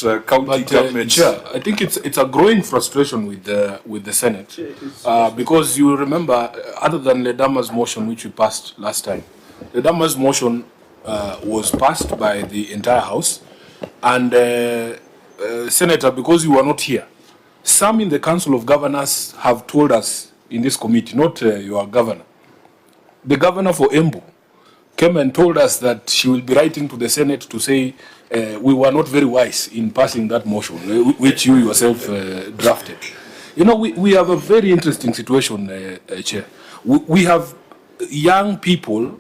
county government. Chair, I think it's a growing frustration with the Senate because you remember, other than Ledama's motion which we passed last time, Ledama's motion was passed by the entire House, and Senator, because you were not here, some in the Council of Governors have told us in this committee, not your governor, the governor for Embu came and told us that she will be writing to the Senate to say we were not very wise in passing that motion, which you yourself drafted. You know, we have a very interesting situation, Chair. We have young people,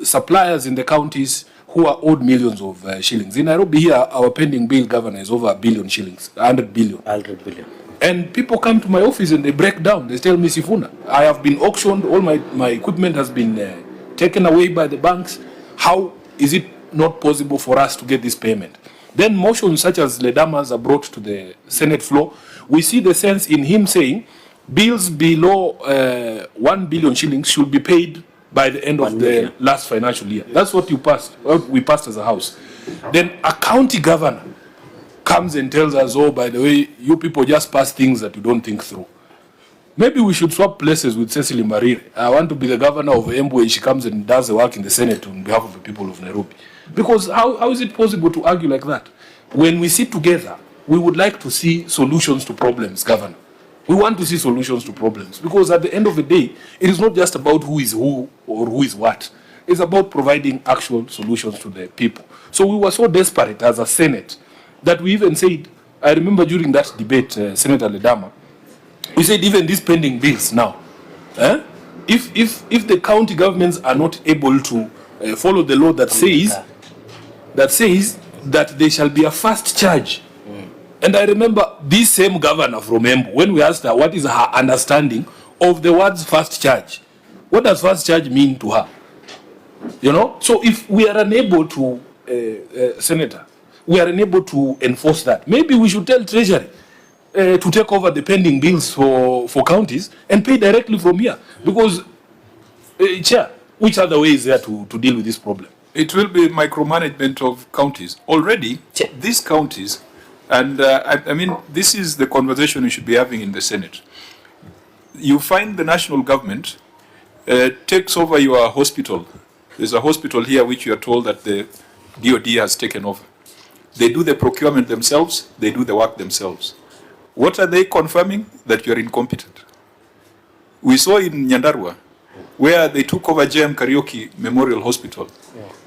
suppliers in the counties who are owed millions of shillings. In Nairobi here, our pending bill, Governor, is over 1 billion shillings, 100 billion. 100 billion. And people come to my office and they break down. They tell me, Sifuna, I have been auctioned, all my equipment has been taken away by the banks. How is it not possible for us to get this payment? Then motions such as Ledama's are brought to the Senate floor. We see the sense in him saying bills below 1 billion shillings should be paid by the end of the last financial year. That's what you passed, what we passed as a House. Then a county governor comes and tells us, oh, by the way, you people just pass things that you don't think through. Maybe we should swap places with Cecily Marire. I want to be the governor of Embu and she comes and does the work in the Senate on behalf of the people of Nairobi. Because how is it possible to argue like that? When we sit together, we would like to see solutions to problems, Governor. We want to see solutions to problems. Because at the end of the day, it is not just about who is who or who is what. It's about providing actual solutions to the people. So we were so desperate as a Senate that we even said, I remember during that debate, Senator Ledama, we said even these pending bills now, if the county governments are not able to follow the law that says that there shall be a fast charge. And I remember this same governor from Embu, when we asked her what is her understanding of the words fast charge. What does fast charge mean to her? You know, so if we are unable to, Senator, we are unable to enforce that, maybe we should tell Treasury to take over the pending bills for counties and pay directly from here. Because, Chair, which other way is there to deal with this problem? It will be micromanagement of counties. Already, these counties, and I mean, this is the conversation we should be having in the Senate. You find the national government takes over your hospital. There's a hospital here which you are told that the DOD has taken over. They do the procurement themselves, they do the work themselves. What are they confirming? That you are incompetent. We saw in Nyandarua, where they took over JM Karaoke Memorial Hospital.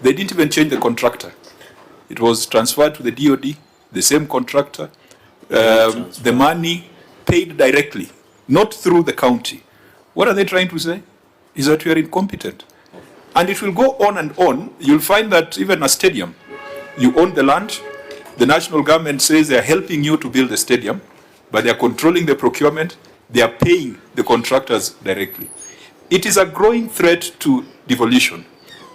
They didn't even change the contractor. It was transferred to the DOD, the same contractor. The money paid directly, not through the county. What are they trying to say? Is that you are incompetent. And it will go on and on. You'll find that even a stadium, you own the land, the national government says they are helping you to build the stadium, but they are controlling the procurement, they are paying the contractors directly. It is a growing threat to devolution.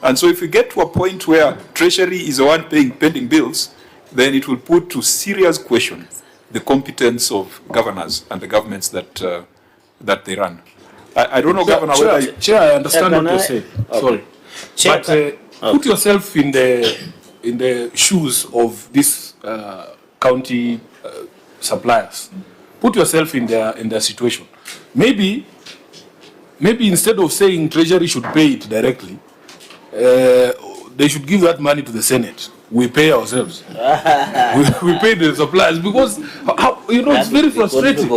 And so if we get to a point where Treasury is the one paying pending bills, then it will put to serious question the competence of governors and the governments that they run. I don't know, Governor, whether... Chair, I understand what you're saying. Okay. Sorry. Chair, but put yourself in the shoes of these county suppliers. Put yourself in their situation. Maybe instead of saying Treasury should pay it directly, they should give that money to the Senate. We pay ourselves. we pay the suppliers because it's very frustrating.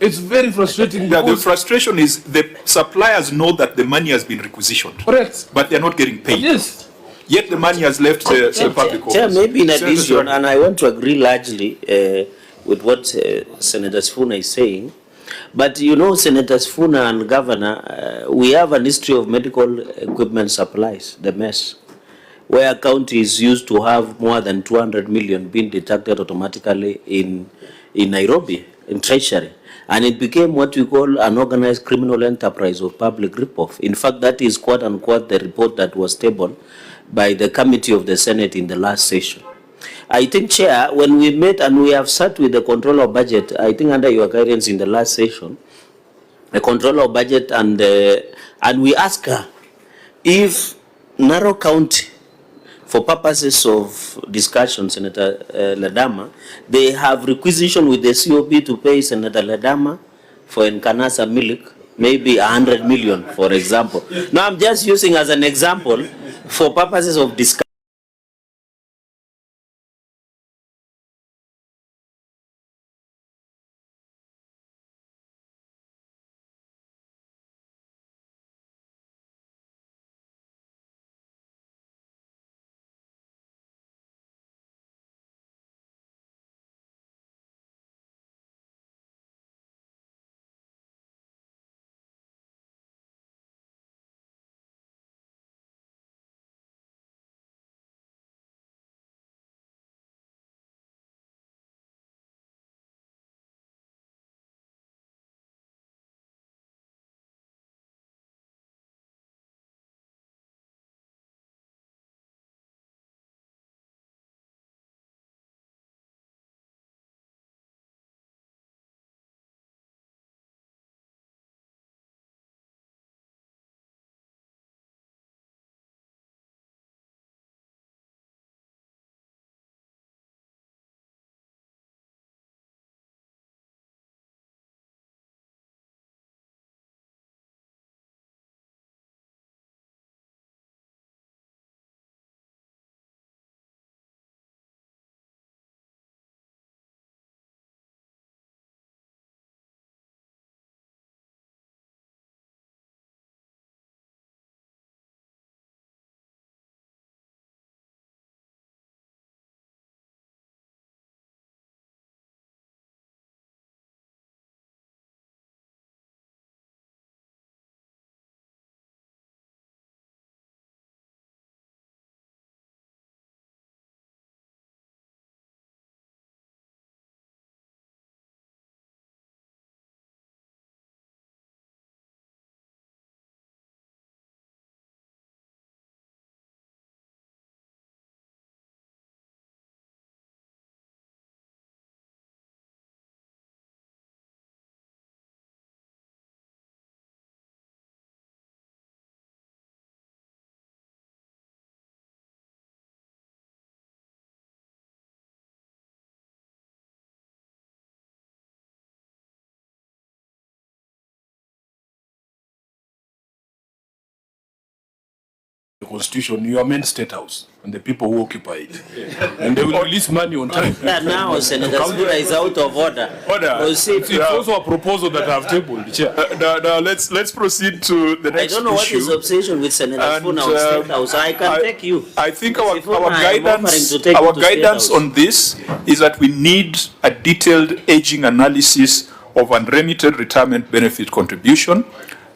It's very frustrating. Yeah, the frustration is the suppliers know that the money has been requisitioned. Correct. But they're not getting paid. Yes. Yet the money has left the public office. Maybe in addition, and I want to agree largely with what Senator Sifuna is saying, but Senator Sifuna and Governor, we have an history of medical equipment supplies, the mess, where counties used to have more than 200 million being deducted automatically in Nairobi, in Treasury. And it became what we call an organized criminal enterprise of public ripoff. In fact, that is quote unquote the report that was tabled by the committee of the Senate in the last session. I think, Chair, when we met and we have sat with the controller of budget, I think under your guidance in the last session, the controller of budget, and we asked her if Narok County for purposes of discussion, Senator Ledama, they have requisition with the COP to pay Senator Ledama for Nkanasa milk, maybe 100 million, for example. Now, I'm just using as an example for purposes of discussion. The constitution, you amend state house and the people who occupy it, and they will release money on time. Now, Senator Sifuna is out of order. It's also a proposal that I have tabled, Chair. Now let's proceed to the next issue. I don't know what is obsession with Senator Sifuna on state house. I can take you. I think our Sifuna, guidance on this is that we need a detailed aging analysis of unremitted retirement benefit contribution,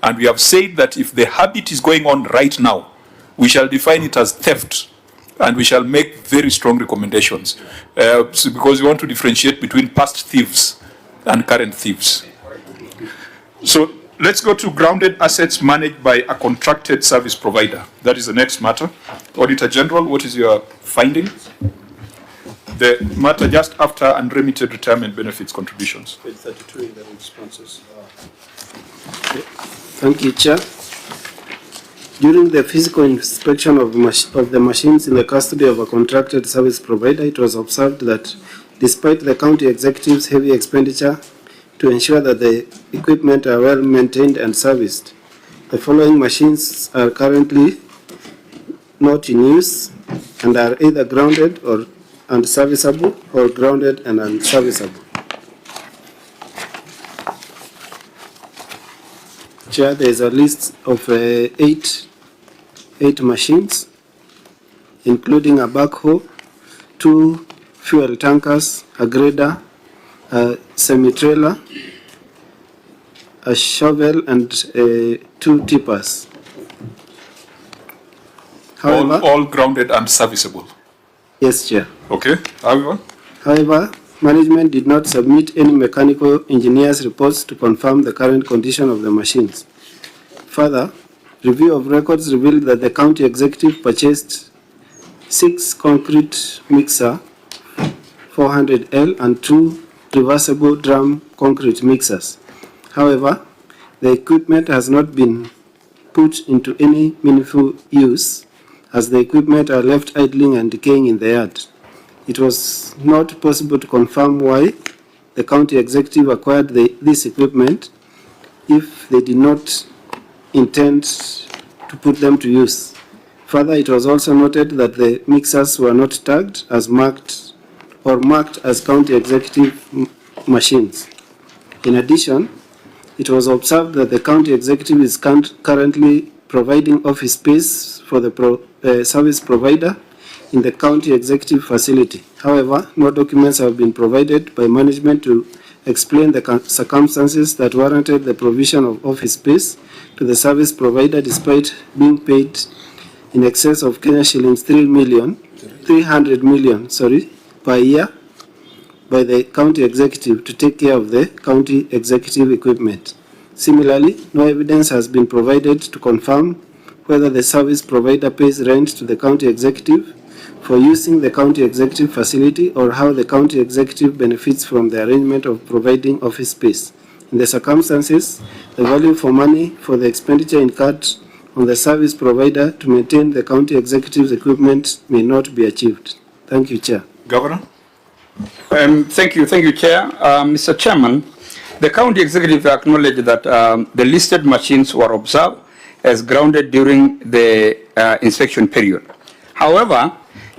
and we have said that if the habit is going on right now, we shall define it as theft, and we shall make very strong recommendations because we want to differentiate between past thieves and current thieves. So let's go to grounded assets managed by a contracted service provider. That is the next matter. Auditor General, what is your finding? The matter just after unremitted retirement benefits contributions. Page 32 in the responses. Thank you, Chair. During the physical inspection of the machines in the custody of a contracted service provider, it was observed that despite the county executive's heavy expenditure to ensure that the equipment are well maintained and serviced, the following machines are currently not in use and are either grounded or unserviceable or grounded and unserviceable. Chair, there is a list of eight machines, including a backhoe, 2 fuel tankers, a grader, a semi-trailer, a shovel, and 2 tippers. However, all grounded and serviceable. Yes, Chair. Okay. However, management did not submit any mechanical engineer's reports to confirm the current condition of the machines. Further, review of records revealed that the county executive purchased 6 concrete mixer 400L and 2 reversible drum concrete mixers. However, the equipment has not been put into any meaningful use as the equipment are left idling and decaying in the yard. It was not possible to confirm why the county executive acquired this equipment if they did not intend to put them to use. Further, it was also noted that the mixers were not tagged as marked as county executive machines. In addition, it was observed that the county executive is currently providing office space for the service provider in the county executive facility. However, no documents have been provided by management to explain the circumstances that warranted the provision of office space to the service provider despite being paid in excess of Kenya shillings 300 million per year by the county executive to take care of the county executive equipment. Similarly, no evidence has been provided to confirm whether the service provider pays rent to the county executive for using the county executive facility or how the county executive benefits from the arrangement of providing office space. In the circumstances, the value for money for the expenditure incurred on the service provider to maintain the county executive's equipment may not be achieved. Thank you, Chair. Governor? Thank you, Chair. Mr. Chairman, the county executive acknowledged that the listed machines were observed as grounded during the inspection period. However,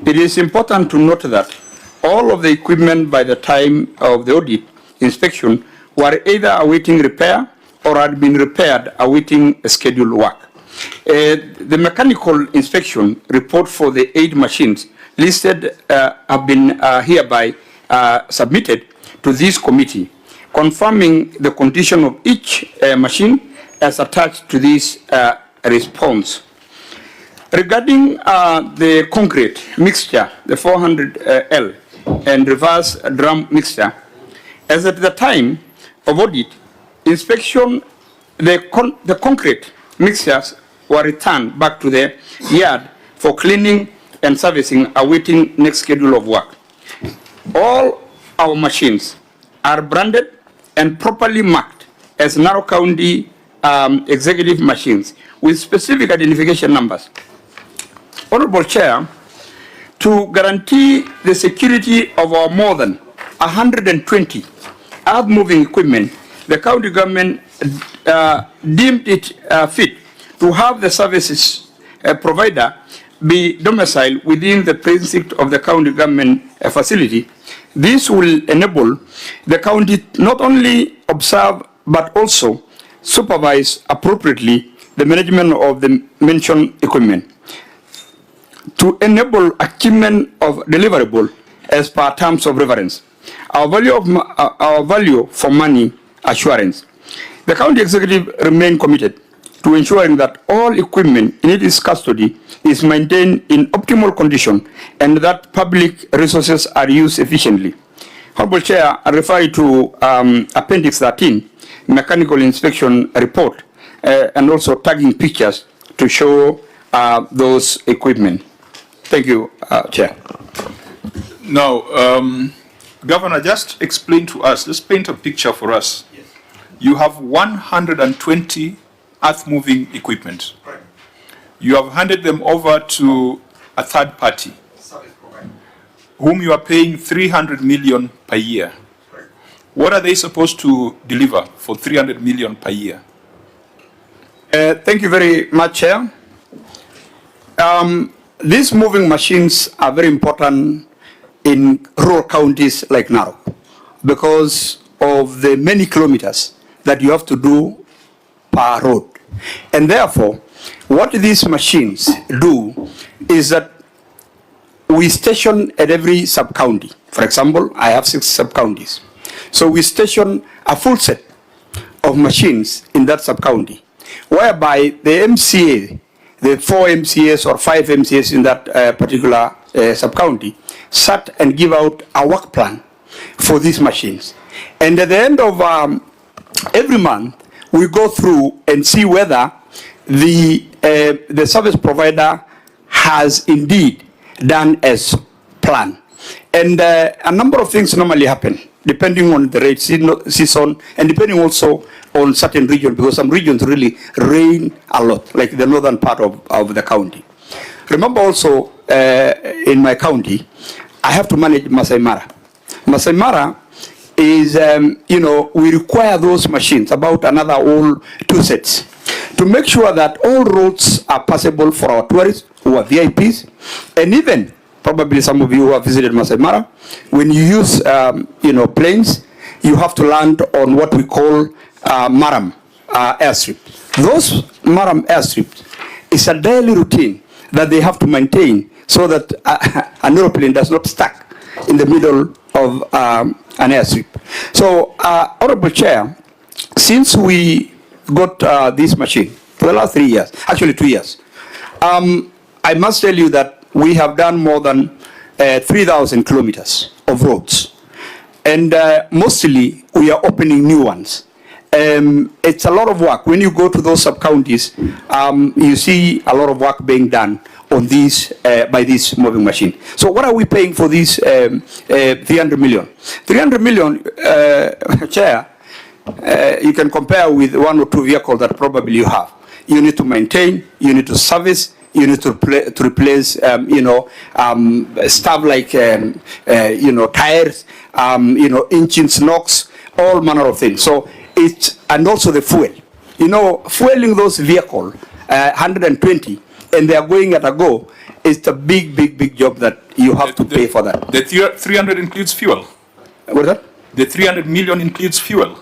it is important to note that all of the equipment by the time of the audit inspection were either awaiting repair or had been repaired awaiting scheduled work. The mechanical inspection report for the 8 machines listed have been hereby submitted to this committee, confirming the condition of each machine as attached to this response. Regarding the concrete mixture, the 400L and reverse drum mixture, as at the time of audit inspection, the concrete mixtures were returned back to the yard for cleaning and servicing, awaiting next schedule of work. All our machines are branded and properly marked as Narok County executive machines with specific identification numbers. Honorable Chair, to guarantee the security of our more than 120 earth-moving equipment, the county government deemed it fit to have the services provider be domiciled within the precinct of the county government facility. This will enable the county not only observe but also supervise appropriately the management of the mentioned equipment to enable achievement of deliverable as per terms of reference. Our value for money assurance. The county executive remain committed to ensuring that all equipment in its custody is maintained in optimal condition and that public resources are used efficiently. Honorable Chair, I refer you to Appendix 13, mechanical inspection report, and also tagging pictures to show those equipment. Thank you, Chair. Now, Governor, just explain to us, just paint a picture for us. Yes. You have 120 earth-moving equipment. Right. You have handed them over to a third party, whom you are paying 300 million per year. Right. What are they supposed to deliver for 300 million per year? Thank you very much, Chair. These moving machines are very important in rural counties like Narok because of the many kilometers that you have to do per road. And therefore, what these machines do is that we station at every sub-county. For example, I have 6 sub-counties. So we station a full set of machines in that sub-county, whereby the MCA, the 4 MCAs or 5 MCAs in that particular sub-county, sat and give out a work plan for these machines. And at the end of every month, we go through and see whether the service provider has indeed done as planned. And a number of things normally happen, depending on the rain season and depending also on certain regions, because some regions really rain a lot, like the northern part of the county. Remember also, in my county, I have to manage Masai Mara. Masai Mara is, we require those machines, about another all 2 sets, to make sure that all roads are passable for our tourists who are VIPs, and even probably some of you who have visited Masai Mara, when you use, planes, you have to land on what we call Maram airstrip. Those Maram airstrips is a daily routine that they have to maintain so that an aeroplane does not stuck in the middle of an airstrip. So, Honorable Chair, since we got this machine for the last 3 years, actually 2 years, I must tell you that we have done more than 3,000 kilometers of roads. And mostly we are opening new ones. It's a lot of work. When you go to those sub-counties, you see a lot of work being done on these by this moving machine. So what are we paying for these 300 million? 300 million, Chair, you can compare with 1 or 2 vehicles that probably you have. You need to maintain, you need to service, you need to replace, stuff like, tires, engines, knocks, all manner of things. So it's, and also the fuel. Fueling those vehicles, 120, and they are going at a go, it's a big job that you have to pay for that. The 300 includes fuel. What is that? The 300 million includes fuel.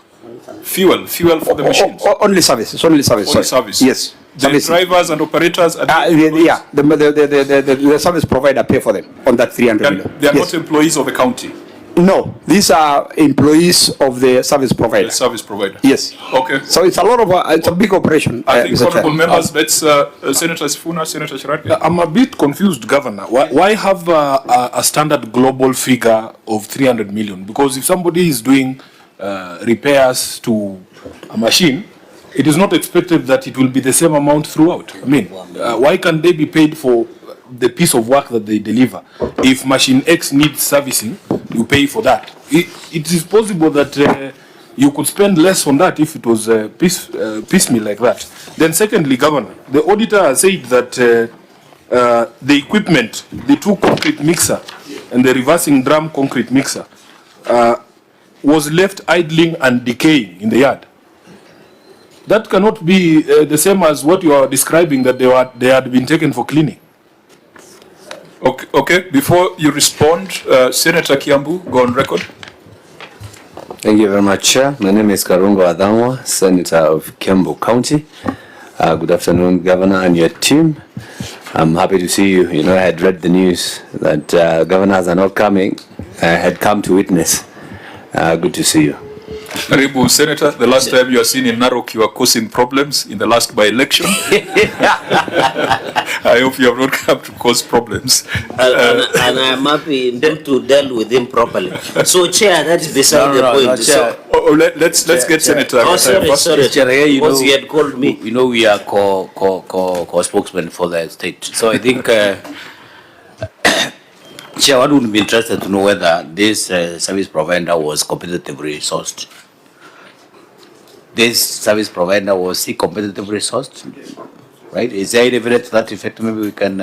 Fuel for the machines. Only service. Only service. Yes. The drivers and operators. The service provider pay for them on that 300 million. They are not employees of the county. No, these are employees of the service provider. The service provider. Yes. Okay. So it's a lot of it's a big operation. I think honorable members, let's Senator Sifuna, Senator Chirati. I'm a bit confused, Governor. Why have a standard global figure of 300 million? Because if somebody is doing repairs to a machine, it is not expected that it will be the same amount throughout. I mean, why can't they be paid for the piece of work that they deliver? If machine X needs servicing, you pay for that. It is possible that you could spend less on that if it was piecemeal like that. Then secondly, Governor, the auditor has said that the equipment, the 2 concrete mixer and the reversing drum concrete mixer was left idling and decaying in the yard. That cannot be the same as what you are describing, that they had been taken for cleaning. Okay. Before you respond, Senator Kiambu, go on record. Thank you very much, Chair. My name is Karungo Adhamwa, Senator of Kiambu County. Good afternoon, Governor and your team. I'm happy to see you. I had read the news that governors are not coming. I had come to witness. Good to see you. Karibu, Senator, the last time you were seen in Narok, you were causing problems in the last by-election. I hope you have not come to cause problems. And I'm happy to deal with him properly. So, Chair, that's beside the point. Let's get Senator. Sorry. Chair, because he had called me. We are co-spokesmen for the state. So I think, Chair, one would be interested to know whether this service provider was competitively sourced. This service provider, was he competitively sourced? Right? Is there any evidence to that effect? Maybe we can...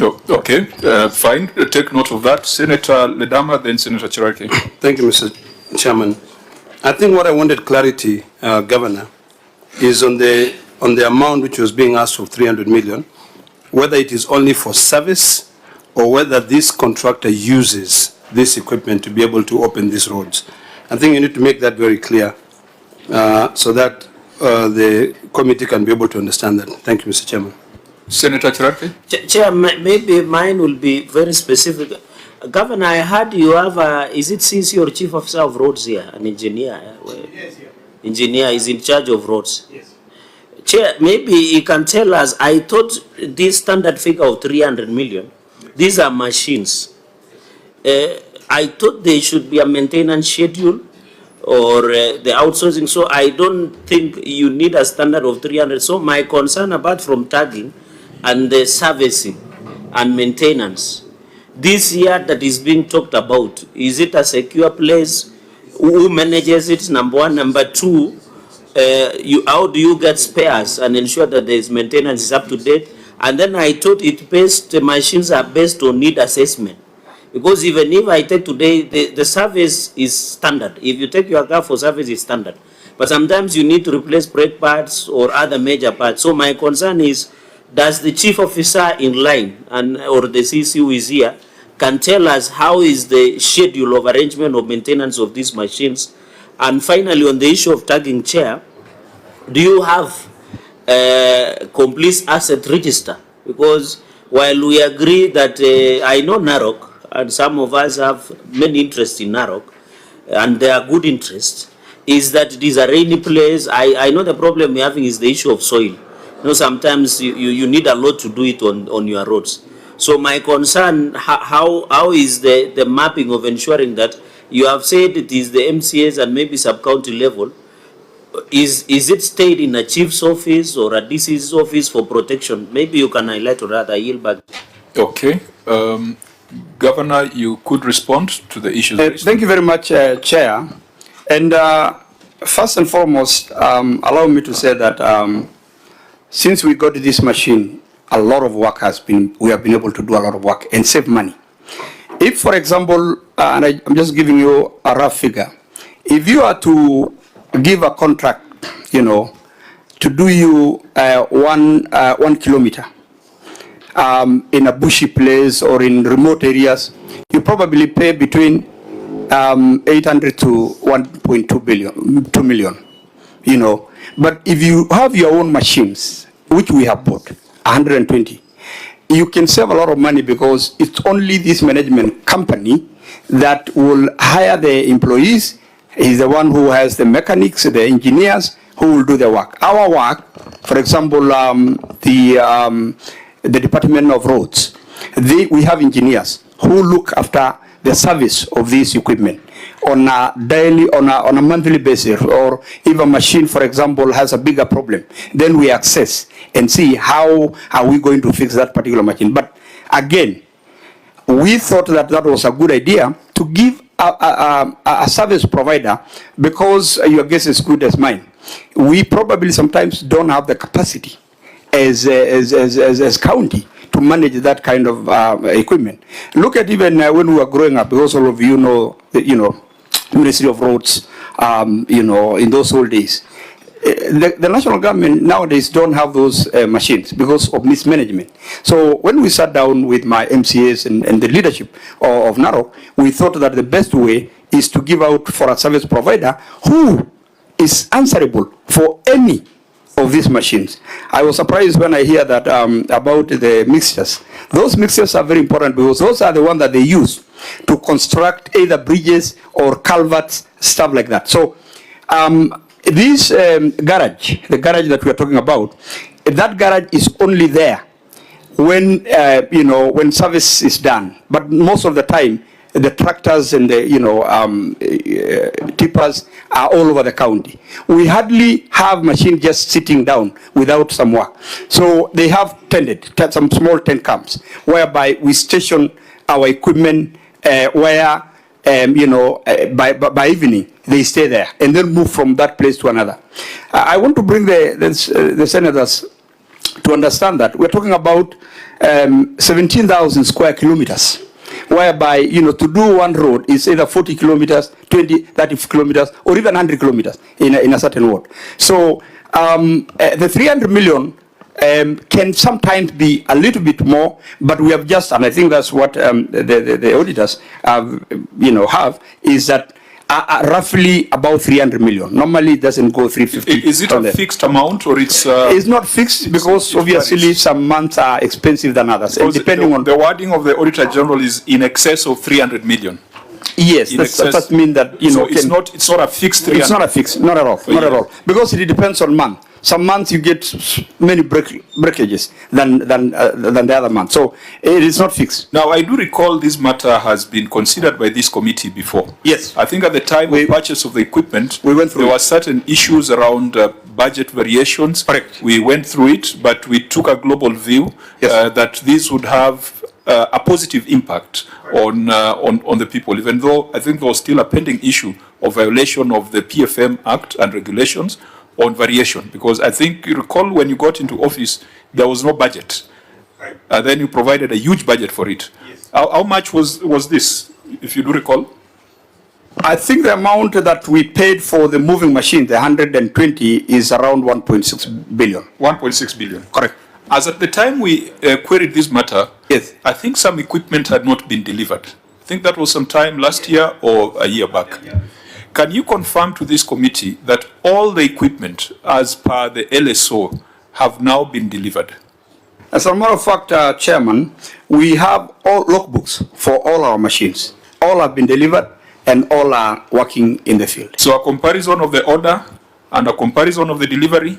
Okay, fine. Take note of that. Senator Ledama, then Senator Chiraki. Thank you, Mr. Chairman. I think what I wanted clarity, Governor, is on the amount which was being asked of 300 million, whether it is only for service or whether this contractor uses this equipment to be able to open these roads. I think you need to make that very clear so that the committee can be able to understand that. Thank you, Mr. Chairman. Senator Chiraki? Chair, maybe mine will be very specific. Governor, I heard you have is it since your chief officer of roads here, an engineer? Yes, yeah. Engineer is in charge of roads. Yes. Chair, maybe you can tell us, I thought this standard figure of 300 million, these are machines. I thought there should be a maintenance schedule or the outsourcing, so I don't think you need a standard of 300. So my concern, apart from tagging and the servicing and maintenance, this year that is being talked about, is it a secure place? Who manages it, number one? Number two, how do you get spares and ensure that the maintenance is up to date? And then I thought the machines are based on need assessment. Because even if I take today, the service is standard. If you take your car for service, it's standard. But sometimes you need to replace brake pads or other major parts. So my concern is, does the chief officer in line or the CC who is here can tell us how is the schedule of arrangement of maintenance of these machines? And finally, on the issue of tagging, Chair, do you have a complete asset register? Because while we agree that I know Narok, and some of us have many interests in Narok, and they are good interests, is that it is a rainy place. I know the problem we're having is the issue of soil. You know, sometimes you need a lot to do it on your roads. So my concern, how is the mapping of ensuring that you have said it is the MCAs and maybe sub-county level, is it stayed in a chief's office or a DC's office for protection? Maybe you can highlight or rather yield back. Okay. Governor, you could respond to the issues. Thank you very much, Chair. And first and foremost, allow me to say that since we got this machine, a lot of work we have been able to do a lot of work and save money. If, for example, and I'm just giving you a rough figure, if you are to give a contract, you know, to do you 1 kilometer in a bushy place or in remote areas, you probably pay between 800 to 2 million, you know. But if you have your own machines, which we have bought, 120, you can save a lot of money because it's only this management company that will hire the employees. He's the one who has the mechanics, the engineers who will do the work. Our work, for example, the Department of Roads, we have engineers who look after the service of this equipment on a daily, on a monthly basis, or if a machine, for example, has a bigger problem, then we access and see how are we going to fix that particular machine. But again, we thought that that was a good idea to give a service provider, because your guess is good as mine. We probably sometimes don't have the capacity as county to manage that kind of equipment. Look at even when we were growing up, because all of you know, Ministry of Roads, in those old days. The national government nowadays don't have those machines because of mismanagement. So when we sat down with my MCAs and the leadership of Narok, we thought that the best way is to give out for a service provider who is answerable for any of these machines. I was surprised when I hear that about the mixtures. Those mixtures are very important because those are the ones that they use to construct either bridges or culverts, stuff like that. So this garage, the garage that we are talking about, that garage is only there when when service is done. But most of the time, the tractors and the tippers are all over the county. We hardly have machine just sitting down without some work. So they have some small tent camps whereby we station our equipment where by evening they stay there and then move from that place to another. I want to bring the senators to understand that we're talking about 17,000 square kilometers, whereby to do one road is either 40 kilometers, 20, 30 kilometers, or even 100 kilometers in a certain road. So the 300 million can sometimes be a little bit more, but we have just, and I think that's what the auditors have, is that roughly about 300 million. Normally it doesn't go 350. Is it a fixed amount or it's... It's not fixed because obviously some months are expensive than others. And depending on the wording of the Auditor General is in excess of 300 million. Yes, that means that, so it's not a fixed 300. It's not a fixed, not at all, not at all. Because it depends on month. Some months you get many breakages than the other month. So it is not fixed. Now, I do recall this matter has been considered by this committee before. Yes. I think at the time of purchase of the equipment, we went through there were certain issues around budget variations. Correct. We went through it, but we took a global view that this would have a positive impact on the people, even though I think there was still a pending issue of violation of the PFM Act and regulations on variation, because I think you recall when you got into office, there was no budget. And then you provided a huge budget for it. Yes. How much was this, if you do recall? I think the amount that we paid for the moving machine, the 120, is around 1.6 billion. 1.6 billion. Correct. As at the time we queried this matter, yes, I think some equipment had not been delivered. I think that was sometime last year or a year back. Can you confirm to this committee that all the equipment, as per the LSO, have now been delivered? As a matter of fact, Chairman, we have all logbooks for all our machines. All have been delivered and all are working in the field. So a comparison of the order and a comparison of the delivery,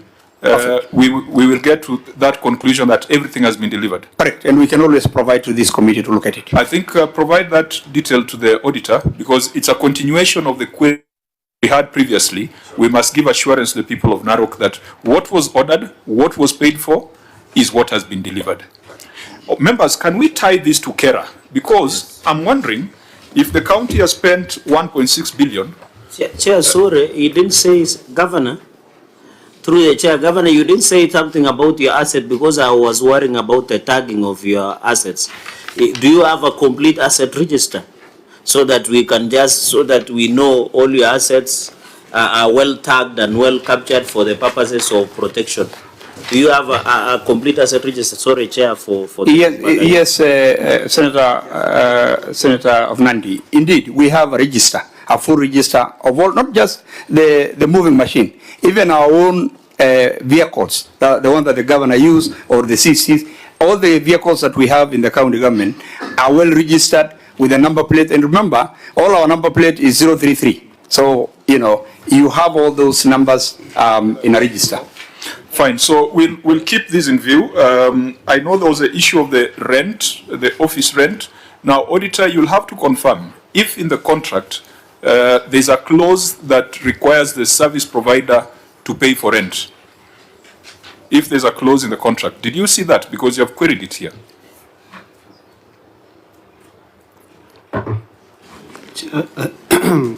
we will get to that conclusion that everything has been delivered. Correct, and we can always provide to this committee to look at it. I think provide that detail to the auditor, because it's a continuation of the query we had previously. We must give assurance to the people of Narok that what was ordered, what was paid for, is what has been delivered. Members, can we tie this to Kera? Because I'm wondering if the county has spent 1.6 billion. Chair, sorry, you didn't say, Governor, through the Chair, Governor, you didn't say something about your asset, because I was worrying about the tagging of your assets. Do you have a complete asset register so that we can so that we know all your assets are well tagged and well captured for the purposes of protection? Do you have a complete asset register? Sorry, Chair, for yes, Senator of Nandi. Indeed, we have a register, a full register of all, not just the moving machine, even our own vehicles, the one that the governor used, or the CCs. All the vehicles that we have in the county government are well registered with a number plate. And remember, all our number plate is 033. So, you have all those numbers in a register. Fine, so we'll keep this in view. I know there was an issue of the rent, the office rent. Now, auditor, you'll have to confirm if in the contract there's a clause that requires the service provider to pay for rent. If there's a clause in the contract, did you see that? Because you have queried it here.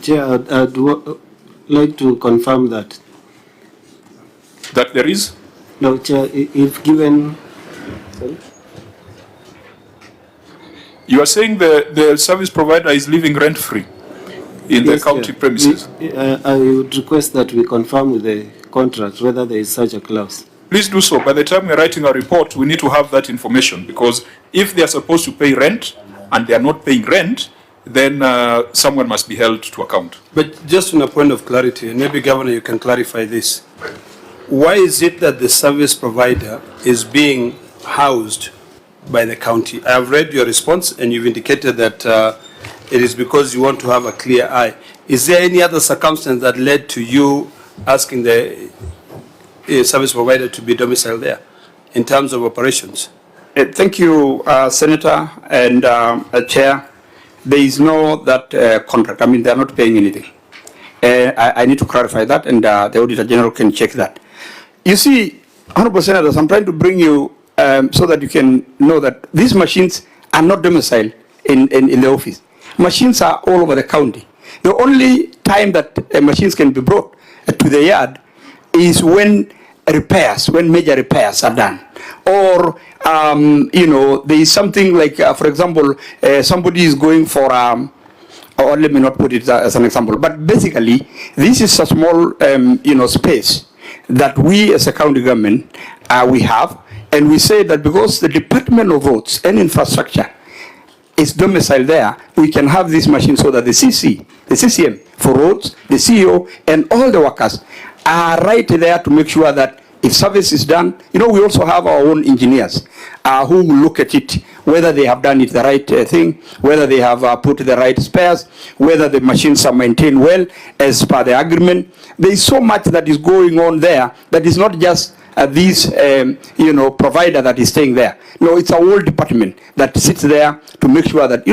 Chair, I'd like to confirm that. That there is? No, Chair, if given... Sorry? You are saying the service provider is living rent-free in the county premises? I would request that we confirm with the contract whether there is such a clause. Please do so. By the time we're writing a report, we need to have that information, because if they are supposed to pay rent and they are not paying rent, then someone must be held to account. But just on a point of clarity, and maybe Governor, you can clarify this. Why is it that the service provider is being housed by the county? I have read your response and you've indicated that it is because you want to have a clear eye. Is there any other circumstance that led to you asking the service provider to be domiciled there in terms of operations? Thank you, Senator and Chair. There is no that contract. I mean, they are not paying anything. I need to clarify that, and the Auditor General can check that. You see, Honorable Senators, I'm trying to bring you so that you can know that these machines are not domiciled in the office. Machines are all over the county. The only time that machines can be brought to the yard is when major repairs are done. Or, there is something like, for example, somebody is going for, or let me not put it as an example, but basically, this is a small, space that we as a county government, we have, and we say that because the Department of Roads and Infrastructure is domiciled there, we can have this machine so that the CCM for roads, the CEO, and all the workers are right there to make sure that if service is done, we also have our own engineers who will look at it, whether they have done it the right thing, whether they have put the right spares, whether the machines are maintained well as per the agreement. There is so much that is going on there that is not just this, provider that is staying there. No, it's a whole department that sits there to make sure that,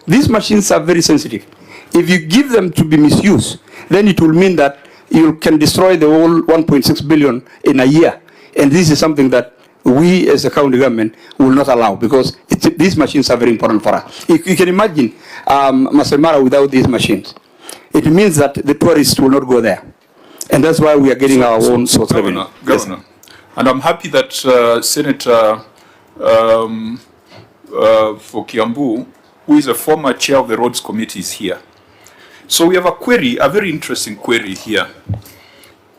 these machines are very sensitive. If you give them to be misused, then it will mean that you can destroy the whole 1.6 billion in a year. And this is something that we as a county government will not allow, because these machines are very important for us. You can imagine Masai Mara without these machines. It means that the tourists will not go there. And that's why we are getting our own source revenue. Governor, and I'm happy that Senator for Kiambu, who is a former chair of the roads committee, is here. So we have a query, a very interesting query here.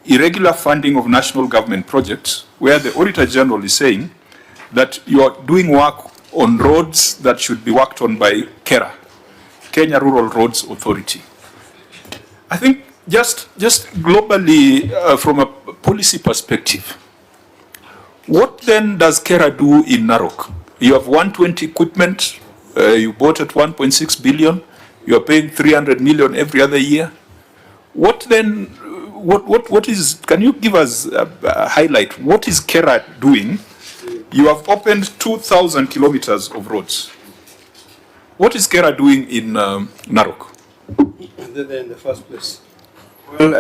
Irregular funding of national government projects, where the Auditor General is saying that you are doing work on roads that should be worked on by KERA, Kenya Rural Roads Authority. I think just globally, from a policy perspective, what then does KERA do in Narok? You have 120 equipment, you bought at 1.6 billion, you are paying 300 million every other year. What then, what is, can you give us a highlight, what is KERA doing? You have opened 2,000 kilometers of roads. What is KERA doing in Narok? They're in the first place. Well,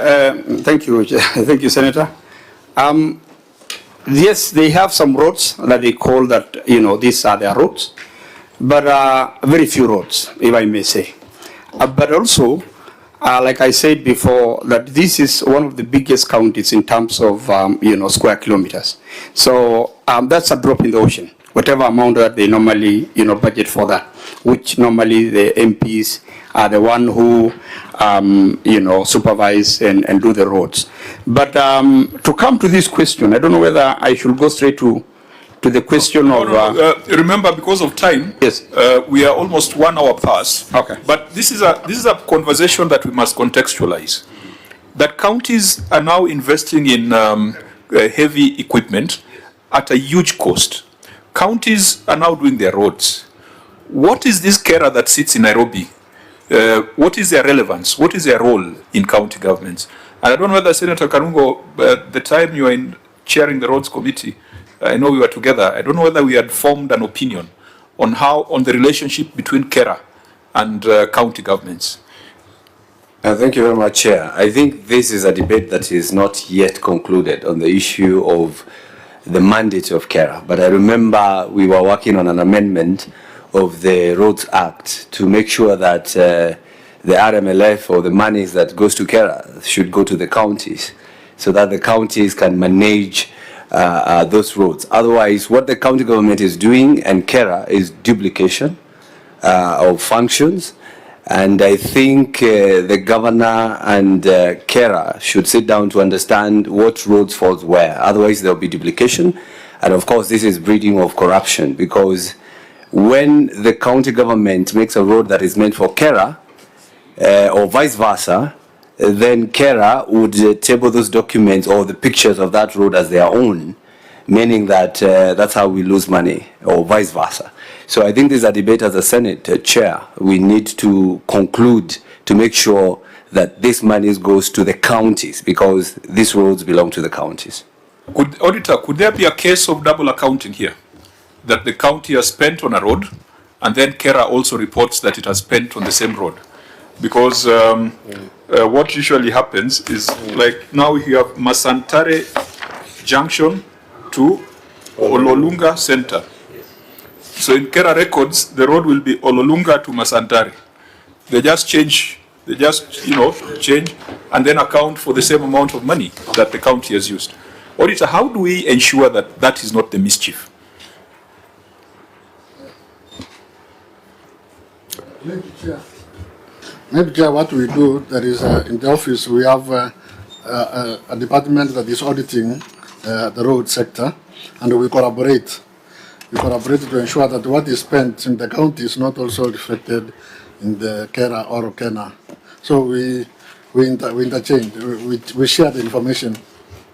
thank you, thank you, Senator. Yes, they have some roads that they call that, you know, these are their roads, but very few roads, if I may say. But also, like I said before, that this is one of the biggest counties in terms of, you know, square kilometers. So that's a drop in the ocean, whatever amount that they normally, you know, budget for that, which normally the MPs are the one who, you know, supervise and do the roads. But to come to this question, I don't know whether I should go straight to the question of... remember, because of time, yes, we are almost 1 hour past. Okay. But this is a conversation that we must contextualize. That counties are now investing in heavy equipment at a huge cost. Counties are now doing their roads. What is this KERA that sits in Nairobi? What is their relevance? What is their role in county governments? And I don't know whether Senator Karungo, the time you were chairing the roads committee, I know we were together. I don't know whether we had formed an opinion on on the relationship between KERA and county governments. Thank you very much, Chair. I think this is a debate that is not yet concluded on the issue of the mandate of KERA. But I remember we were working on an amendment of the Roads Act to make sure that the RMLF or the monies that goes to KERA should go to the counties so that the counties can manage those roads. Otherwise, what the county government is doing and KERA is duplication of functions. And I think the governor and KERA should sit down to understand what roads falls where. Otherwise, there will be duplication. And of course, this is breeding of corruption, because when the county government makes a road that is meant for KERA, or vice versa, then KERA would table those documents or the pictures of that road as their own, meaning that that's how we lose money, or vice versa. So I think this is a debate as a Senate chair. We need to conclude to make sure that this money goes to the counties, because these roads belong to the counties. Auditor, could there be a case of double accounting here? That the county has spent on a road, and then KERA also reports that it has spent on the same road? Because what usually happens is, like now you have Masantare Junction to Ololunga Center. So in KERA records, the road will be Ololunga to Masantare. They just change, change and then account for the same amount of money that the county has used. Auditor, how do we ensure that that is not the mischief? Maybe, Chair, what we do, there is in the office, we have a department that is auditing the road sector, and we collaborate. We collaborate to ensure that what is spent in the county is not also reflected in the KERA or KENA. So we interchange, we share the information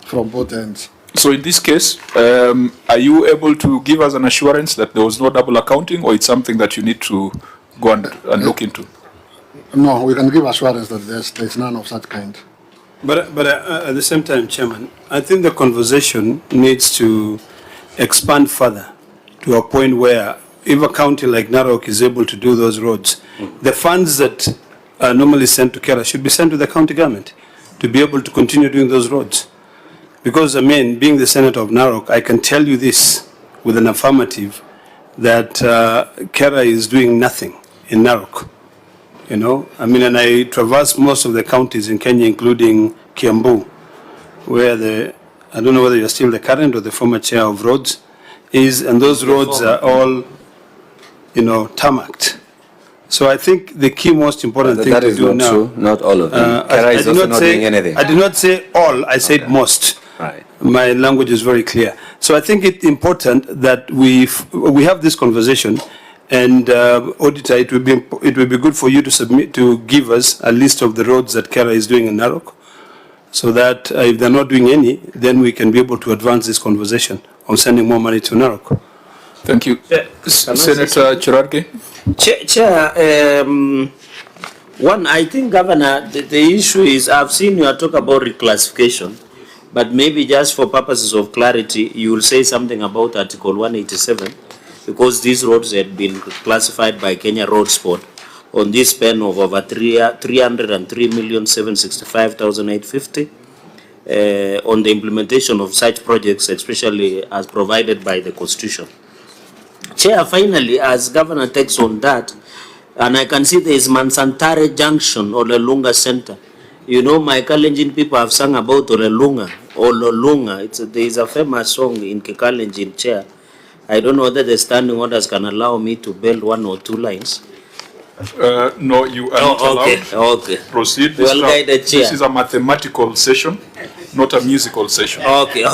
from both ends. So in this case, are you able to give us an assurance that there was no double accounting, or it's something that you need to go and look into? No, we can give assurance that there's none of such kind. But at the same time, Chairman, I think the conversation needs to expand further to a point where if a county like Narok is able to do those roads, the funds that are normally sent to KERA should be sent to the county government to be able to continue doing those roads. Because, I mean, being the senator of Narok, I can tell you this with an affirmative, that KERA is doing nothing in Narok. You know, I mean, and I traverse most of the counties in Kenya, including Kiambu, where I don't know whether you're still the current or the former chair of roads. and those roads are all, tarmacked. So I think the key most important thing That to is do not now. true. Not all of them. Kera is also not doing anything. I did not say all. I said most. Right. My language is very clear. So I think it's important that we have this conversation, and auditor, it would be good for you to give us a list of the roads that Kera is doing in Narok, so that if they're not doing any, then we can be able to advance this conversation on sending more money to Narok. Thank you. Senator Cherargei. Chair, one, I think, Governor, the issue is, I've seen you talk about reclassification, but maybe just for purposes of clarity, you will say something about Article 187, because these roads had been classified by Kenya Road Sport on this span of over 303,765,850 on the implementation of such projects, especially as provided by the Constitution. Chair, finally, as Governor takes on that, and I can see there is Mansantare Junction or Olelunga Center. You know, my Kalenjin people have sung about Olelunga or Lolunga. There is a famous song in Kikalenjin, Chair. I don't know whether the standing orders can allow me to build 1 or 2 lines. No, you are not allowed. Okay. Proceed. Well guided, Chair. This is a mathematical session, not a musical session. Okay.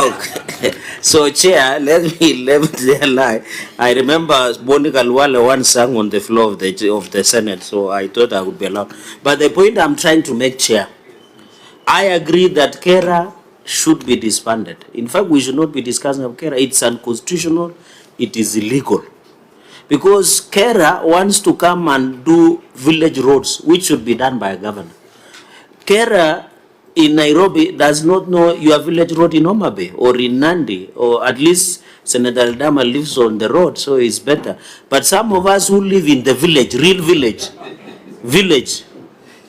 So, Chair, let me lie. I remember Monica Luale once sang on the floor of the Senate, so I thought I would be allowed. But the point I'm trying to make, Chair, I agree that Kera should be disbanded. In fact, we should not be discussing of Kera. It's unconstitutional. It is illegal. Because Kera wants to come and do village roads, which should be done by a governor. Kera in Nairobi does not know your village road in Homa Bay or in Nandi, or at least Senator Aldama lives on the road, so it's better. But some of us who live in the village, real village,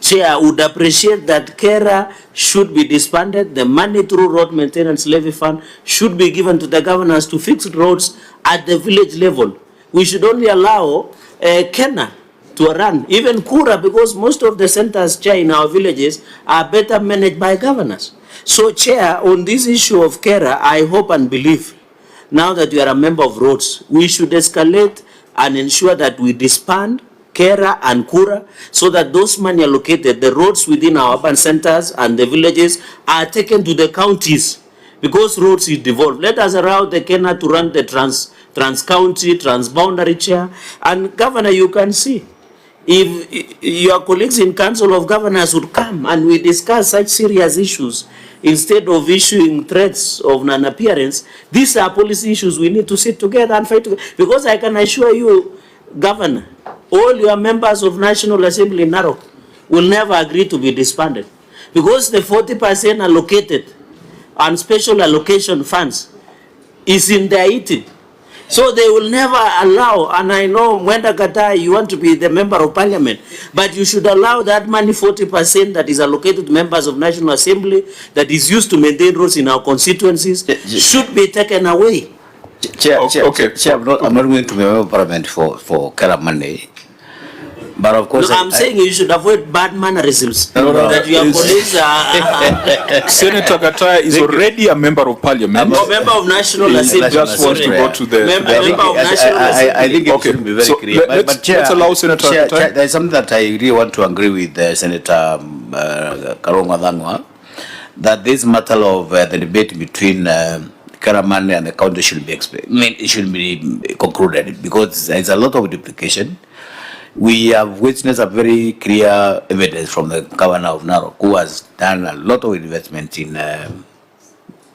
Chair, would appreciate that Kera should be disbanded. The money through road maintenance levy fund should be given to the governors to fix roads at the village level. We should only allow Kena to run, even Kura, because most of the centers, Chair, in our villages are better managed by governors. So, Chair, on this issue of Kera, I hope and believe, now that you are a member of roads, we should escalate and ensure that we disband Kera and Kura, so that those money allocated, the roads within our urban centers and the villages are taken to the counties, because roads is devolved. Let us allow the Kenya to run the trans-county, trans-boundary, Chair. And Governor, you can see, if your colleagues in Council of Governors would come and we discuss such serious issues, instead of issuing threats of non-appearance, these are policy issues we need to sit together and fight together. Because I can assure you, Governor, all your members of National Assembly in Narok will never agree to be disbanded. Because the 40% allocated and special allocation funds is in their eating. So they will never allow, and I know Mwenda Katai, you want to be the member of parliament, but you should allow that money, 40% that is allocated to members of National Assembly, that is used to maintain roads in our constituencies, should be taken away. Chair, I'm not going to be a member of parliament for Kera money. But of course, no, I'm saying you should avoid bad mannerisms. That your colleagues are. Senator Gataya is already a member of parliament. No, member of National Assembly. Just wants to go to the. Member of National Assembly. I think it should be very clear. But Chair, let's allow Senator Gataya. There is something that I really want to agree with Senator Karongo Adhangwa, that this matter of the debate between Kera money and the county should be it should be concluded, because there is a lot of duplication. We have witnessed a very clear evidence from the governor of Narok, who has done a lot of investment in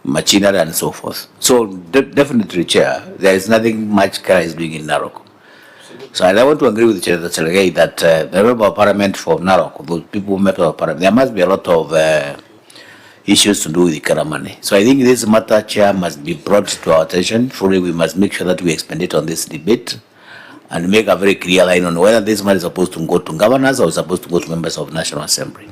machinery and so forth. So definitely, Chair, there is nothing much Kera is doing in Narok. So I want to agree with Chair Cherargei that the member of parliament for Narok, those people who met our parliament, there must be a lot of issues to do with the Kera money. So I think this matter, Chair, must be brought to our attention. Fully, we must make sure that we expend it on this debate and make a very clear line on whether this money is supposed to go to governors or is supposed to go to members of National Assembly.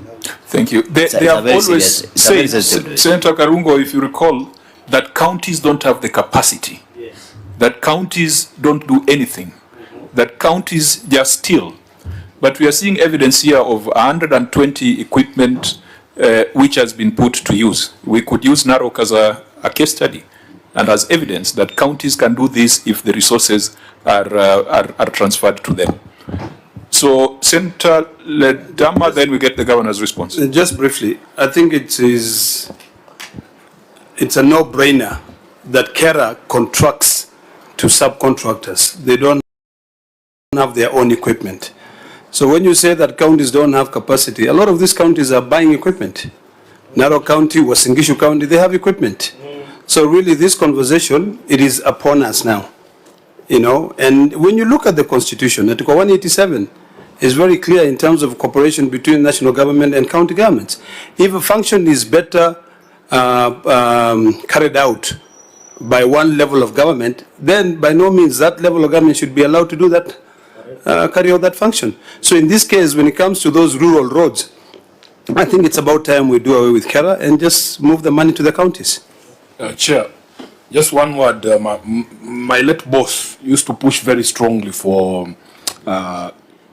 Thank you. They have always said, Senator Karungo, if you recall, that counties don't have the capacity, that counties don't do anything, that counties just steal. But we are seeing evidence here of 120 equipment which has been put to use. We could use Narok as a case study. and has evidence that counties can do this if the resources are transferred to them. So, Senator Ledama, then we get the governor's response. Just briefly, I think it's a no-brainer that KERA contracts to subcontractors. They don't have their own equipment. So when you say that counties don't have capacity, a lot of these counties are buying equipment. Narok County, Uasin Gishu County, they have equipment. So really this conversation, it is upon us now. You know, and when you look at the Constitution, Article 187 is very clear in terms of cooperation between national government and county governments. If a function is better carried out by one level of government, then by no means that level of government should be allowed to do that, carry out that function. So in this case, when it comes to those rural roads, I think it's about time we do away with KERA and just move the money to the counties. Chair, just one word. My late boss used to push very strongly for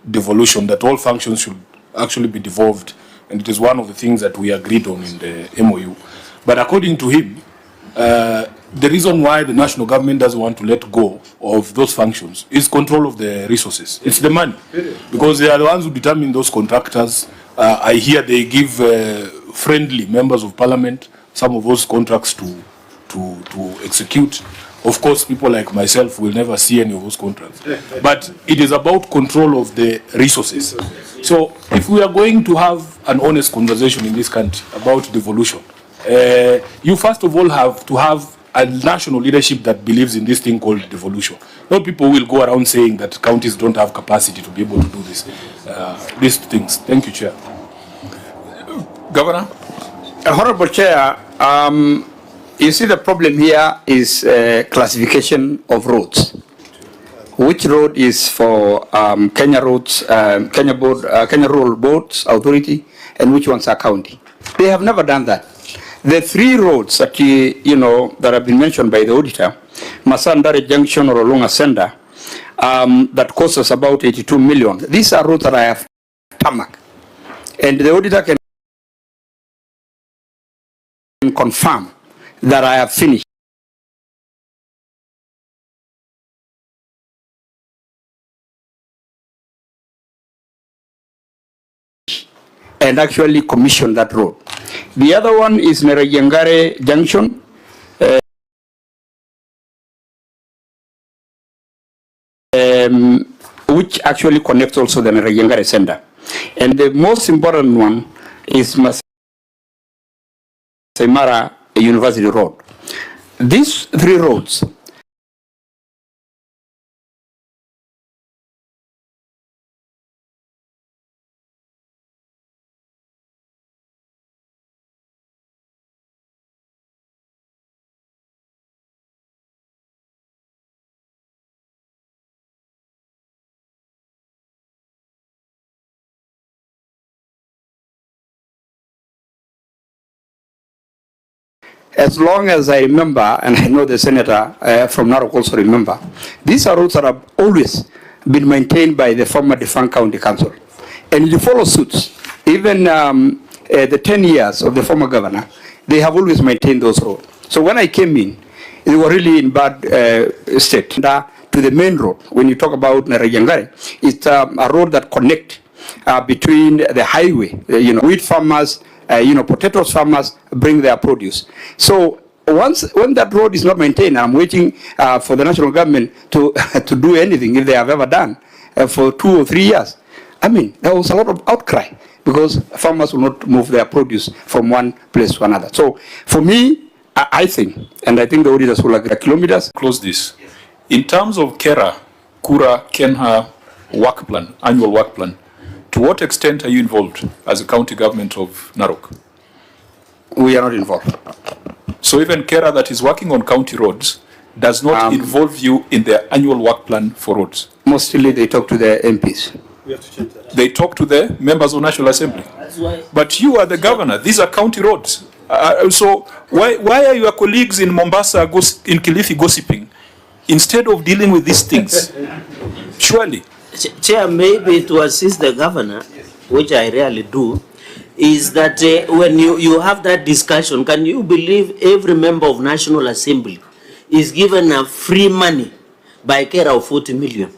devolution, that all functions should actually be devolved, and it is one of the things that we agreed on in the MOU. But according to him, the reason why the national government doesn't want to let go of those functions is control of the resources. It's the money, because they are the ones who determine those contractors. I hear they give friendly members of parliament some of those contracts to execute. Of course, people like myself will never see any of those contracts. But it is about control of the resources. So if we are going to have an honest conversation in this country about devolution, you first of all have to have a national leadership that believes in this thing called devolution. Not people will go around saying that counties don't have capacity to be able to do this, these things. Thank you, Chair. Governor? Honorable Chair, you see the problem here is classification of roads. Which road is for Kenya Roads, Kenya Rural Boards Authority, and which ones are county? They have never done that. The three roads that that have been mentioned by the auditor, Masandare Junction or Olunga Senda, that cost us about 82 million. These are roads that I have tarmac, and the auditor can confirm that I have finished. And actually commissioned that road. The other one is Nerejengare Junction. Which actually connects also the Nerejengare Center. And the most important one is Masaimara University Road. These three roads as long as I remember, and I know the senator from Narok also remember, these are roads that have always been maintained by the former defunct county council. And you follow suits. Even the 10 years of the former governor, they have always maintained those roads. So when I came in, they were really in bad state. To the main road, when you talk about Nerejengare, it's a road that connects between the highway, wheat farmers, potatoes farmers bring their produce. So when that road is not maintained, I'm waiting for the national government to do anything, if they have ever done, for 2 or 3 years. I mean, there was a lot of outcry because farmers will not move their produce from one place to another. So for me, I think, and I think the auditors will agree, kilometers. Close this. In terms of KERA, Kura, Kenha work plan, annual work plan, to what extent are you involved as a county government of Narok? We are not involved. So even KERA that is working on county roads does not involve you in their annual work plan for roads? Mostly they talk to the MPs. We have to change that. They talk to the members of National Assembly. That's why. But you are the governor. These are county roads. So why are your colleagues in Mombasa, in Kilifi gossiping instead of dealing with these things? Surely. Chair, maybe to assist the governor, which I rarely do, is that when you have that discussion, can you believe every member of National Assembly is given a free money by care of 40 million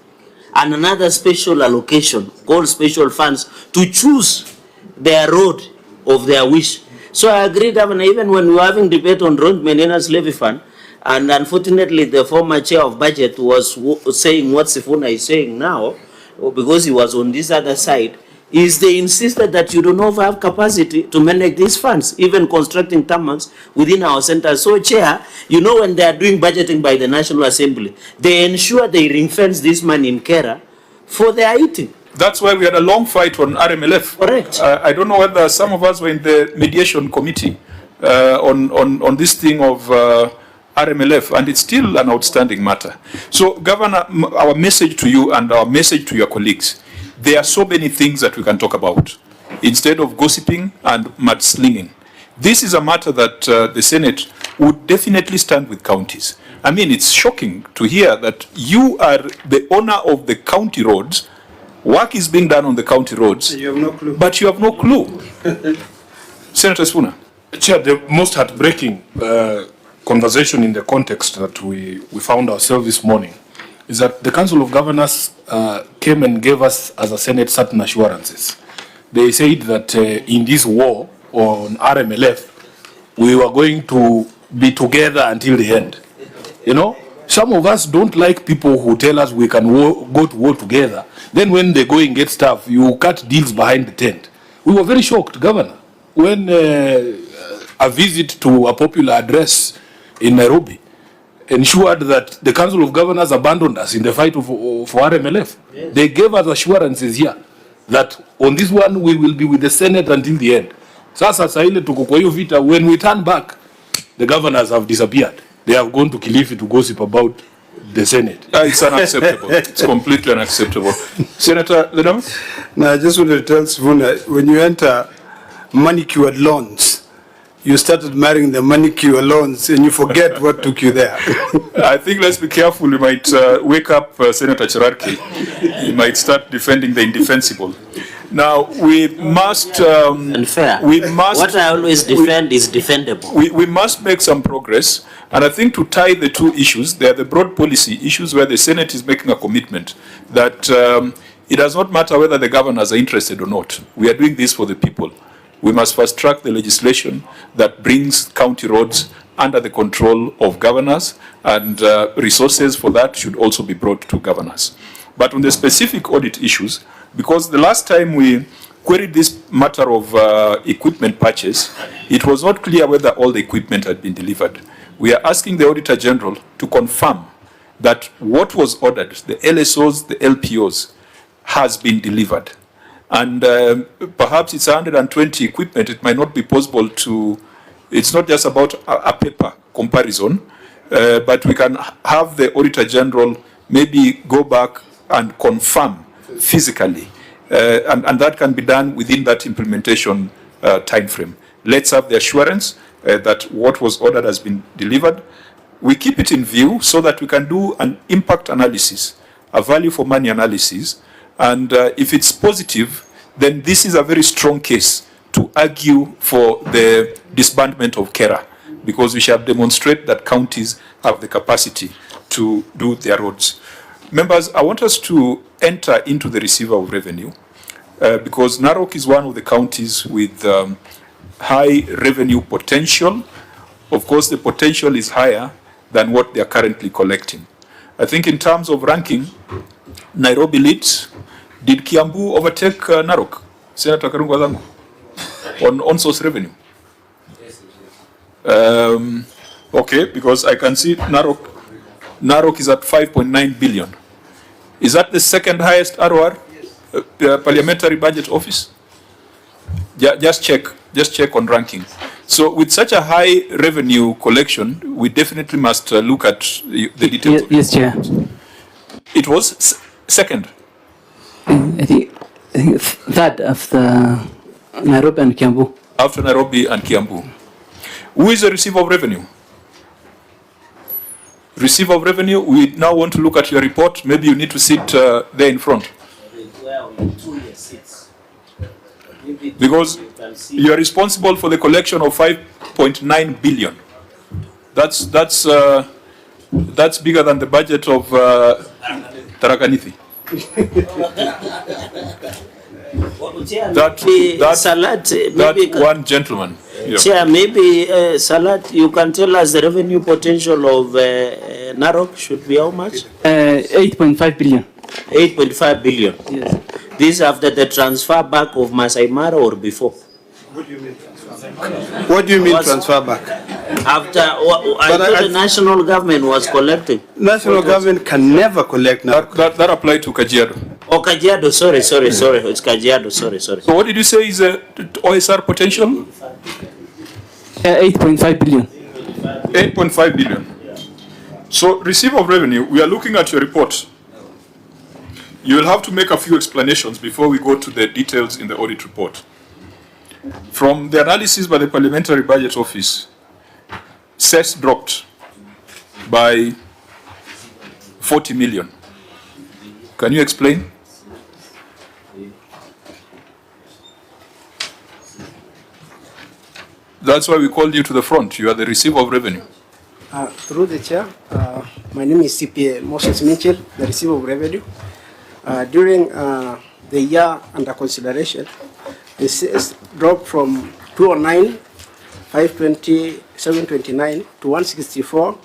and another special allocation called special funds to choose their road of their wish. So I agree, Governor, even when we were having debate on road maintenance levy fund, and unfortunately the former chair of budget was saying what Sifuna is saying now, because he was on this other side, is they insisted that you do not have capacity to manage these funds, even constructing tarmacs within our centers. So, Chair, you know, when they are doing budgeting by the National Assembly, they ensure they ring-fence this money in Kera for their eating. That's why we had a long fight on RMLF. Correct. I don't know whether some of us were in the mediation committee on this thing of RMLF, and it's still an outstanding matter. So, Governor, our message to you and our message to your colleagues, there are so many things that we can talk about instead of gossiping and mudslinging. This is a matter that the Senate would definitely stand with counties. I mean, it's shocking to hear that you are the owner of the county roads, work is being done on the county roads, You have no clue. but you have no clue. Senator Sifuna. Chair, the most heartbreaking conversation in the context that we found ourselves this morning is that the Council of Governors came and gave us as a Senate certain assurances. They said that in this war on RMLF, we were going to be together until the end. You know, some of us don't like people who tell us we can go to war together. Then when the going gets tough, you cut deals behind the tent. We were very shocked, Governor, when a visit to a popular address in Nairobi ensured that the Council of Governors abandoned us in the fight for RMLF. Yes. They gave us assurances here that on this one we will be with the Senate until the end. Sasa saile tuko kwa hiyo vita, when we turn back, the governors have disappeared. They have gone to Kilifi to gossip about the Senate. It's unacceptable. It's completely unacceptable. Senator Ledam? Now, I just want to tell Sifuna, when you enter manicured lawns, you started marrying the manicure lawns and you forget what took you there. I think let's be careful. We might wake up Senator Cherarki. He might start defending the indefensible. Now, we must... Unfair. We must... What I always defend is defendable. We must make some progress. And I think to tie the two issues, there are the broad policy issues where the Senate is making a commitment that it does not matter whether the governors are interested or not. We are doing this for the people. We must fast track the legislation that brings county roads under the control of governors, and resources for that should also be brought to governors. But on the specific audit issues, because the last time we queried this matter of equipment purchase, it was not clear whether all the equipment had been delivered. We are asking the Auditor General to confirm that what was ordered, the LSOs, the LPOs, has been delivered. And perhaps it's 120 equipment. It might not be possible to, it's not just about a paper comparison, but we can have the Auditor General maybe go back and confirm physically. And that can be done within that implementation time frame. Let's have the assurance that what was ordered has been delivered. We keep it in view so that we can do an impact analysis, a value for money analysis. And if it's positive, then this is a very strong case to argue for the disbandment of KERA, because we shall demonstrate that counties have the capacity to do their roads. Members, I want us to enter into the receiver of revenue, because Narok is one of the counties with high revenue potential. Of course, the potential is higher than what they are currently collecting. I think in terms of ranking, Nairobi leads. Did Kiambu overtake Narok? Senator Karungu Adhangu, on source revenue? Okay, because I can see Narok is at 5.9 billion. Is that the second highest ROR? Parliamentary Budget Office? Just check on ranking. So with such a high revenue collection, we definitely must look at the details. Yes, Chair. It was second. I think third after Nairobi and Kiambu. After Nairobi and Kiambu. Who is the receiver of revenue? Receiver of revenue, we now want to look at your report. Maybe you need to sit there in front. Because you are responsible for the collection of 5.9 billion. That's That's bigger than the budget of Tharaka-Nithi. That one gentleman. Yeah. Chair, maybe Salat, you can tell us the revenue potential of Narok should be how much? 8.5 billion. 8.5 billion. Yes. This after the transfer back of Masai Mara or before? What do you mean transfer back? What do you mean transfer back? After, I thought the national government was collecting. National government can never collect Narok. That applied to Kajiado. Oh, Kajiado, sorry. It's Kajiado, sorry. So what did you say is OSR potential? 8.5 billion. 8.5 billion. So receipt of revenue, we are looking at your report. You will have to make a few explanations before we go to the details in the audit report. From the analysis by the Parliamentary Budget Office, cess dropped by 40 million. Can you explain? That's why we called you to the front. You are the receiver of revenue. Through the chair, my name is CPA Moses Mitchell, the receiver of revenue. During the year under consideration, the sales dropped from 209, 520, 729 to 164,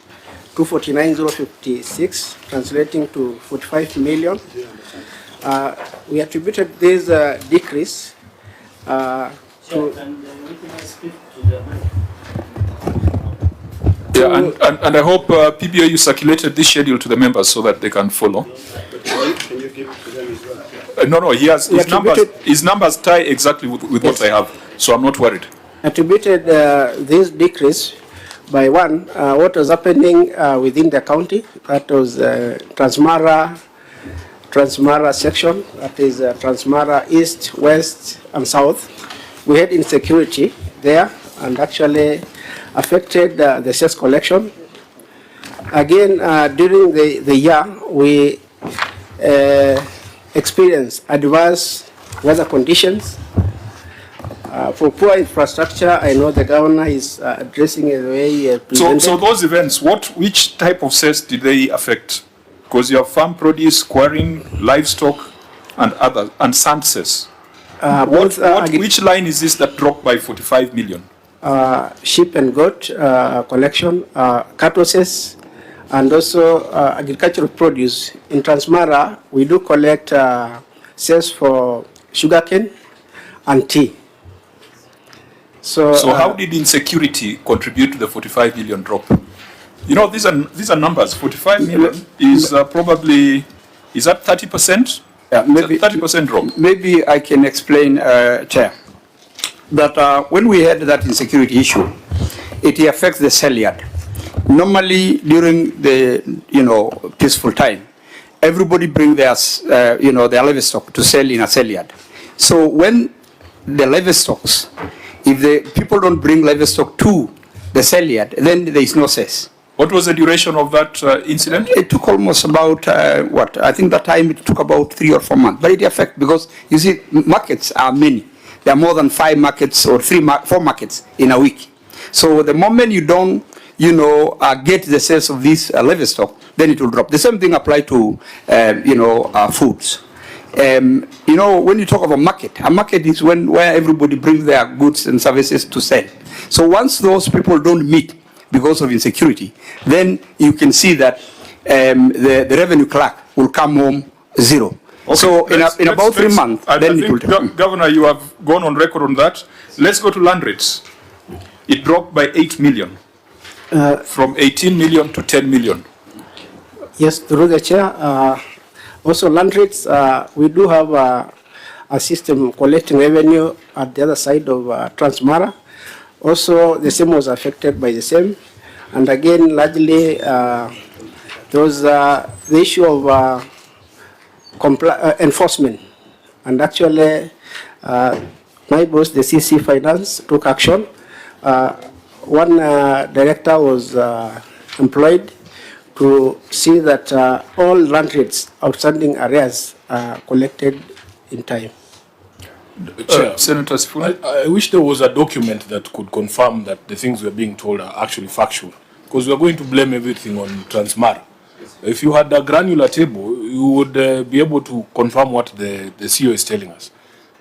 249, 056, translating to 45 million. We attributed this decrease to... Yeah, and I hope PBO you circulated this schedule to the members so that they can follow. Can you give it to them as well? No, he has his numbers tie exactly with what I have, so I'm not worried. Attributed this decrease by one, what was happening within the county, that was Transmara section, that is Transmara East, West, and South. We had insecurity there and actually affected the sales collection. Again, during the year, we experienced adverse weather conditions. For poor infrastructure, I know the governor is addressing it the way he presented. So those events, which type of sales did they affect? Because you have farm produce, quarrying, livestock, and other, and sand sales. Which line is this that dropped by 45 million? Sheep and goat collection, cattle sales, and also agricultural produce. In Transmara, we do collect sales for sugarcane and tea. So how did insecurity contribute to the 45 million drop? You know, these are numbers. 45 million is probably, is that 30%? Yeah, maybe 30% drop. Maybe I can explain, Chair, that when we had that insecurity issue, it affects the sale yard. Normally, during the peaceful time, everybody bring their their livestock to sell in a sale yard. So when the livestocks, if the people don't bring livestock to the sale yard, then there is no sales. What was the duration of that incident? It took almost about, I think that time it took about 3 or 4 months. But it affects because, you see, markets are many. There are more than 5 markets or 4 markets in a week. So the moment you don't, get the sales of these livestock, then it will drop. The same thing applies to, foods. When you talk of a market is where everybody brings their goods and services to sell. So once those people don't meet because of insecurity, then you can see that the revenue clerk will come home zero. Okay, so in about 3 months, then it will. Governor, you have gone on record on that. Let's go to land rates. It dropped by 8 million, from 18 million to 10 million. Yes, through the chair. Also, land rates, we do have a system collecting revenue at the other side of Transmara. Also, the same was affected by the same. And again, largely, there was the issue of enforcement. And actually, my boss, the CC Finance, took action. One director was employed to see that all land rates outstanding arrears are collected in time. Senator Sifuna? I wish there was a document that could confirm that the things we're being told are actually factual. because we are going to blame everything on Transmara. If you had a granular table, you would be able to confirm what the CEO is telling us.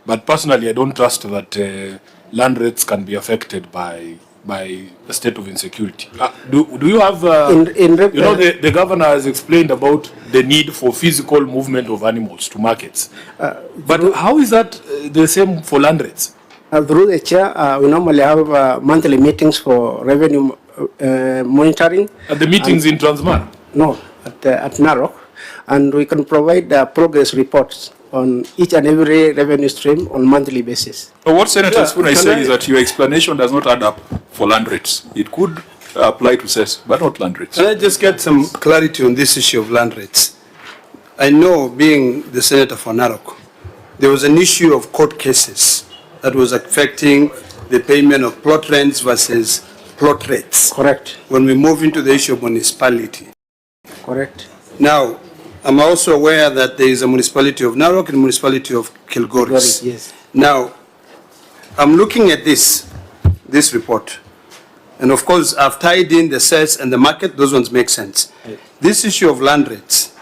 But personally, I don't trust that land rates can be affected by the state of insecurity. Do you have, the governor has explained about the need for physical movement of animals to markets. But how is that the same for land rates? Through the chair, we normally have monthly meetings for revenue monitoring. At the meetings in Transmara? No, at Narok. And we can provide progress reports on each and every revenue stream on monthly basis. But what Senator Sifuna is saying is that your explanation does not add up for land rates. It could apply to cess, but not land rates. Can I just get some clarity on this issue of land rates? I know, being the senator for Narok, there was an issue of court cases that was affecting the payment of plot rents versus plot rates. Correct. When we move into the issue of municipality. Correct. Now, I'm also aware that there is a municipality of Narok and municipality of Kilgoris. Yes. Now, I'm looking at this report. And of course, I've tied in the sales and the market. Those ones make sense. Yes. This issue of land rates,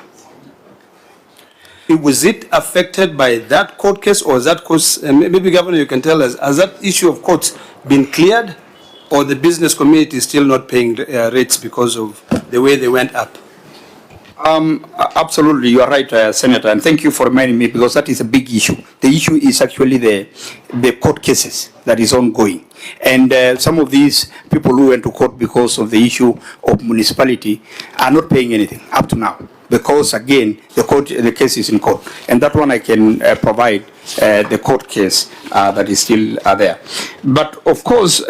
was it affected by that court case, or is that case, maybe Governor, you can tell us, has that issue of courts been cleared, or the business community is still not paying rates because of the way they went up? Absolutely, you are right, Senator, and thank you for reminding me, because that is a big issue. The issue is actually the court cases that is ongoing. And some of these people who went to court because of the issue of municipality are not paying anything up to now, because again, the case is in court. And that one I can provide the court case that is still there. But of course,